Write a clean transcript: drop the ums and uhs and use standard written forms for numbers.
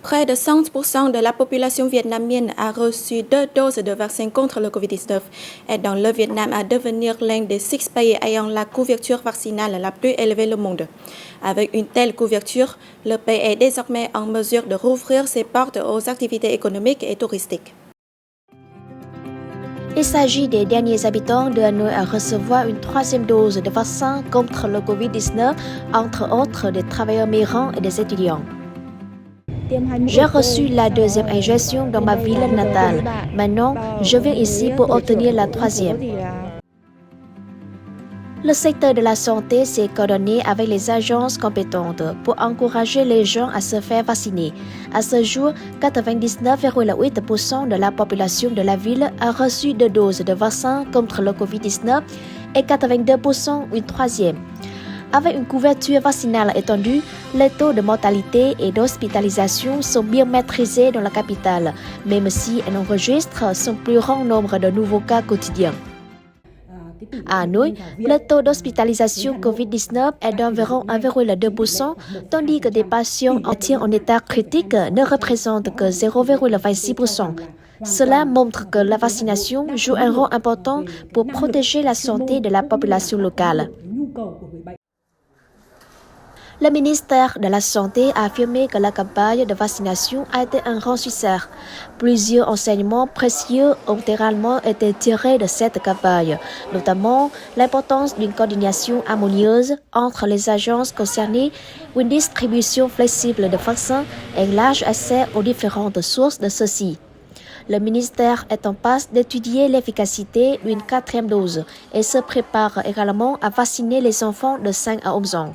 Près de 100% de la population vietnamienne a reçu 2 doses de vaccin contre le Covid-19, aidant le Vietnam à devenir l'un des 6 pays ayant la couverture vaccinale la plus élevée au monde. Avec une telle couverture, le pays est désormais en mesure de rouvrir ses portes aux activités économiques et touristiques. Il s'agit des derniers habitants de Hanoï à recevoir une 3e dose de vaccin contre le Covid-19, entre autres des travailleurs migrants et des étudiants. J'ai reçu la 2e injection dans ma ville natale. Maintenant, je viens ici pour obtenir la 3e. Le secteur de la santé s'est coordonné avec les agences compétentes pour encourager les gens à se faire vacciner. À ce jour, 99,8% de la population de la ville a reçu 2 doses de vaccin contre le Covid-19 et 82% une 3e. Avec une couverture vaccinale étendue, les taux de mortalité et d'hospitalisation sont bien maîtrisés dans la capitale, même si elle enregistre son plus grand nombre de nouveaux cas quotidiens. À Hanoï, le taux d'hospitalisation COVID-19 est d'environ 1,2%, tandis que des patients entiers en état critique ne représentent que 0,26%. Cela montre que la vaccination joue un rôle important pour protéger la santé de la population locale. Le ministère de la Santé a affirmé que la campagne de vaccination a été un grand succès. Plusieurs enseignements précieux ont également été tirés de cette campagne, notamment l'importance d'une coordination harmonieuse entre les agences concernées, une distribution flexible de vaccins et un large accès aux différentes sources de ceux-ci. Le ministère est en passe d'étudier l'efficacité d'une 4e dose et se prépare également à vacciner les enfants de 5 à 11 ans.